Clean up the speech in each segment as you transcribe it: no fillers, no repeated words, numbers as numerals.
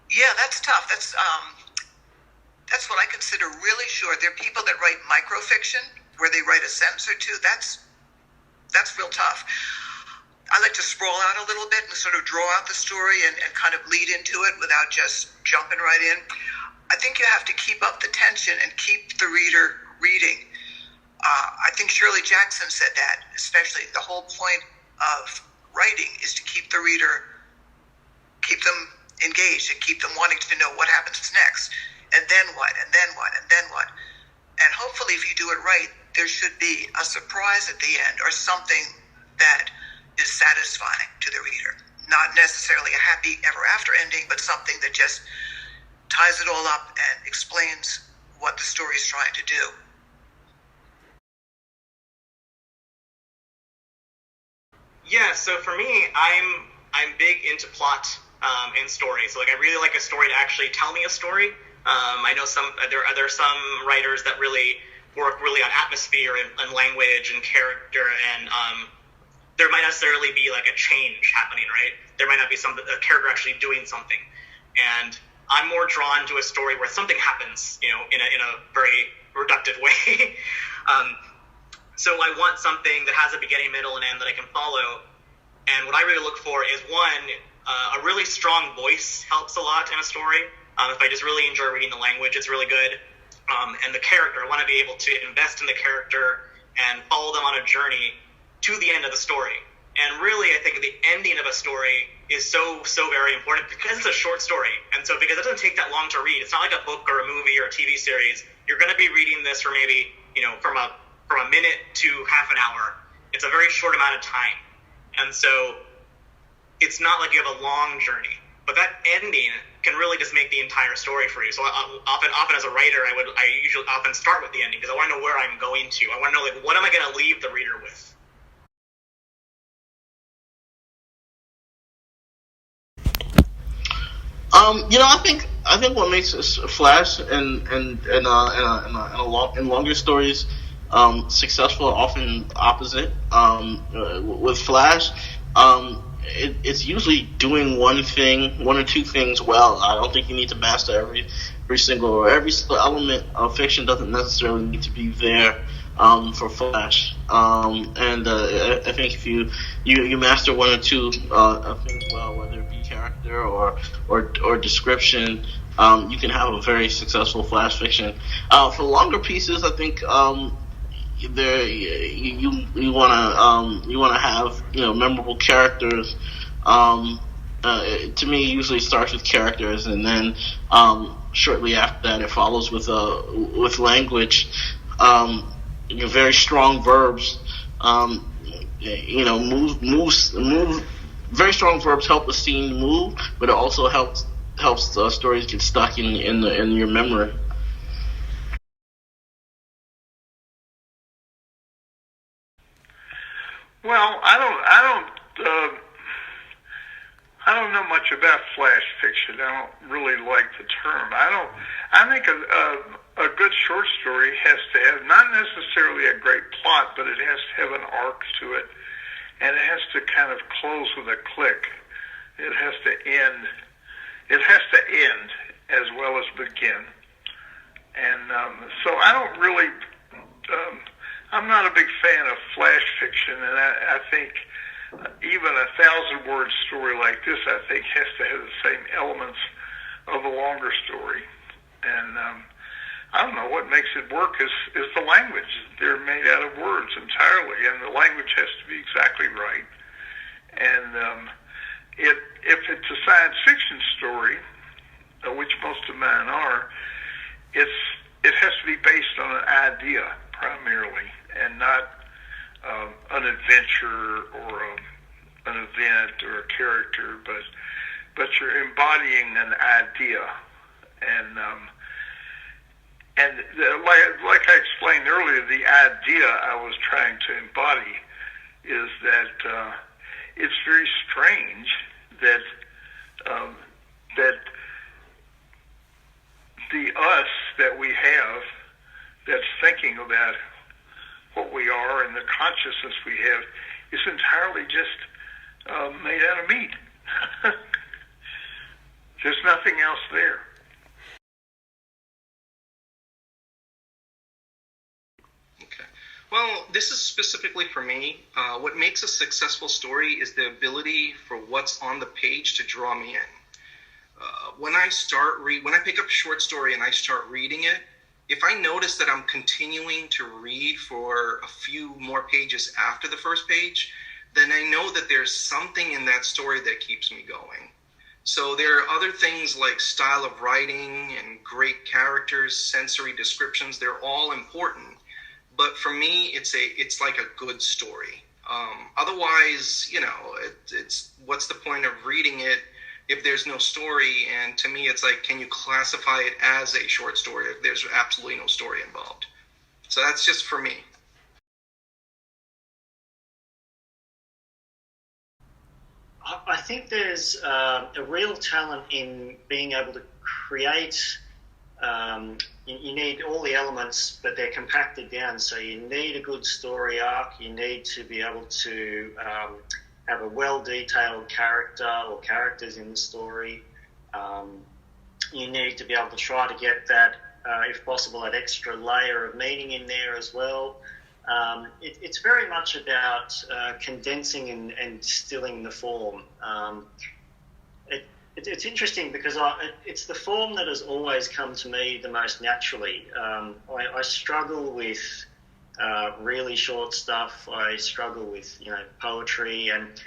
Yeah, that's tough. That's what I consider really short. There are people that write microfiction where they write a sentence or two. That's real tough. I like to sprawl out a little bit and sort of draw out the story and kind of lead into it without just jumping right in. I think you have to keep up the tension and keep the reader reading. I think Shirley Jackson said that, especially the whole point of writing is to keep the reader, keep them engaged and keep them wanting to know what happens next. And then what, and then what, and then what. And hopefully if you do it right, there should be a surprise at the end or something that is satisfying to the reader. Not necessarily a happy ever after ending, but something that just ties it all up and explains what the story is trying to do. Yeah, so for me, I'm big into plot in stories. So like I really like a story to actually tell me a story. I know there are some writers that really work really on atmosphere and language and character, and there might necessarily be like a change happening, right? There might not be a character actually doing something, and I'm more drawn to a story where something happens, in a very reductive way. So I want something that has a beginning, middle, and end that I can follow. And what I really look for is, one, a really strong voice helps a lot in a story. If I just really enjoy reading the language, it's really good. And the character, I want to be able to invest in the character and follow them on a journey to the end of the story. And really, I think the ending of a story is so very important because it's a short story. And so because it doesn't take that long to read, it's not like a book or a movie or a TV series. You're going to be reading this for maybe, from a minute to half an hour. It's a very short amount of time. And so it's not like you have a long journey. But that ending can really just make the entire story for you. So often as a writer, I usually often start with the ending because I want to know where I'm going to. I want to know, like, what am I going to leave the reader with? I think what makes Flash and longer stories successful are often opposite. With Flash, it's usually doing one or two things well. I don't think you need to master every single element of fiction. Doesn't necessarily need to be there for Flash. I think if you master one or two things well, whether it be character or description, you can have a very successful Flash fiction. For longer pieces, I think there you want to have memorable characters. To me, it usually starts with characters, and then shortly after that, it follows with language. Very strong verbs. Move. Very strong verbs help the scene move, but it also helps stories get stuck in your memory. Well, I don't know much about flash fiction. I don't really like the term. I think a good short story has to have not necessarily a great plot, but it has to have an arc to it, and it has to kind of close with a click. It has to end. It has to end as well as begin. And so I don't really. I'm not a big fan of flash fiction, and I think even a 1,000-word story like this, I think, has to have the same elements of a longer story. And I don't know, what makes it work is the language. They're made out of words entirely, and the language has to be exactly right. And if it's a science fiction story, which most of mine are, it has to be based on an idea primarily, and not an adventure or an event or a character, but you're embodying an idea. And like I explained earlier, the idea I was trying to embody is that it's very strange that the us that we have that's thinking about what we are and the consciousness we have is entirely just made out of meat. Just nothing else there. Okay. Well, this is specifically for me. What makes a successful story is the ability for what's on the page to draw me in. When I pick up a short story and I start reading it, if I notice that I'm continuing to read for a few more pages after the first page, then I know that there's something in that story that keeps me going. So there are other things like style of writing and great characters, sensory descriptions. They're all important. But for me, it's like a good story. Otherwise, it's what's the point of reading it if there's no story? And to me, it's like, can you classify it as a short story if there's absolutely no story involved? So that's just for me. I think there's a real talent in being able to create. You need all the elements, but they're compacted down. So you need a good story arc. You need to be able to have a well-detailed character or characters in the story. You need to be able to try to get that, if possible, that extra layer of meaning in there as well. It's very much about condensing and distilling the form. It's interesting because it's the form that has always come to me the most naturally. I struggle with really short stuff. I struggle with poetry, and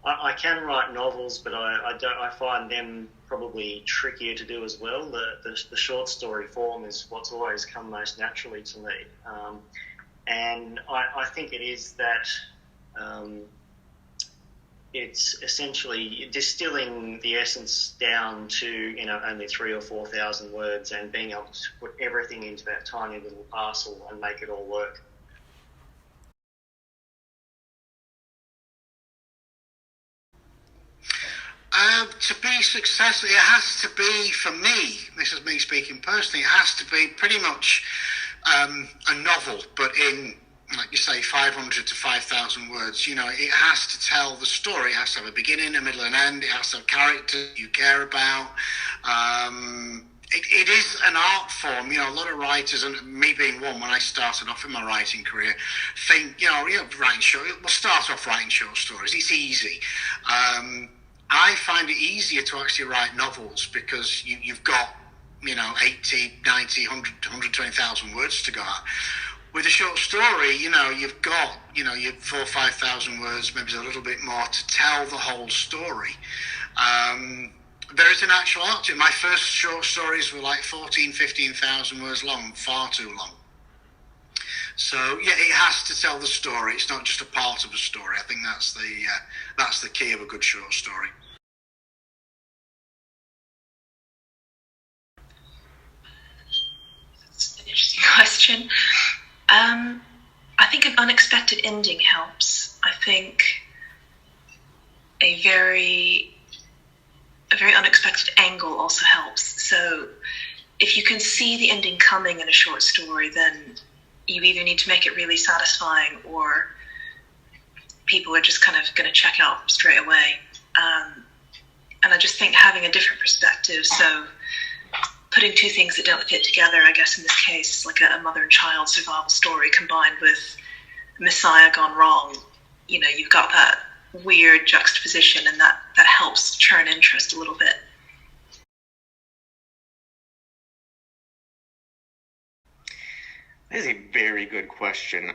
I can write novels, but I find them probably trickier to do as well. The short story form is what's always come most naturally to me. And I think it is that it's essentially distilling the essence down to only 3,000 or 4,000 words and being able to put everything into that tiny little parcel and make it all work. To be successful, it has to be, for me, this is me speaking personally, it has to be pretty much a novel, but in, like you say, 500 to 5,000 words. It has to tell the story. It has to have a beginning, a middle, and end. It has to have characters you care about. It is an art form. A lot of writers, and me being one, when I started off in my writing career, think, writing short. We'll start off writing short stories. It's easy. I find it easier to actually write novels because you've got 80, 90, 100, 120,000 words to go at. With a short story, you've got, your 4,000 or 5,000 words, maybe a little bit more to tell the whole story. There is an actual art to it. My first short stories were like 14,000, 15,000 words long, far too long. So, yeah, it has to tell the story. It's not just a part of a story. I think that's the key of a good short story. An interesting question. I think an unexpected ending helps. I think a very unexpected angle also helps. So if you can see the ending coming in a short story, then you either need to make it really satisfying or people are just kind of going to check out straight away. And I just think having a different perspective, so putting two things that don't fit together, I guess in this case, like a mother and child survival story combined with Messiah gone wrong, you've got that weird juxtaposition, and that helps churn interest a little bit. That is a very good question.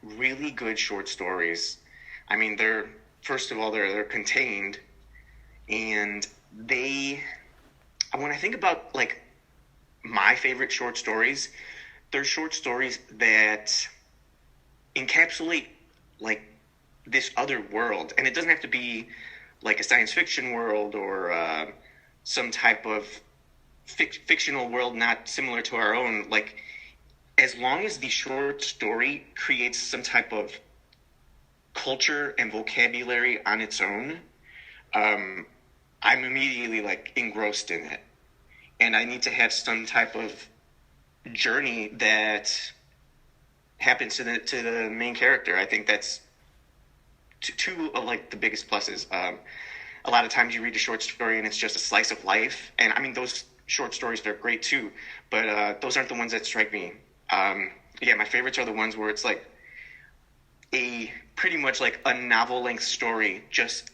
Really good short stories. I mean, first of all, they're contained, and when I think about like my favorite short stories, they're short stories that encapsulate like this other world, and it doesn't have to be like a science fiction world or some type of fictional world not similar to our own. Like, as long as the short story creates some type of culture and vocabulary on its own, I'm immediately like engrossed in it. And I need to have some type of journey that happens to the main character. I think that's two of like the biggest pluses. a lot of times you read a short story and it's just a slice of life. And I mean, those short stories, they're great too, but those aren't the ones that strike me. Yeah, my favorites are the ones where it's like pretty much like a novel-length story, just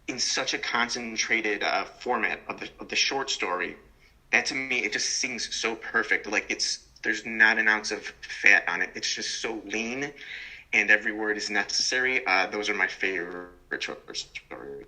in such a concentrated format of the short story. That to me, it just sings so perfect. Like there's not an ounce of fat on it. It's just so lean, and every word is necessary. Those are my favorite short stories.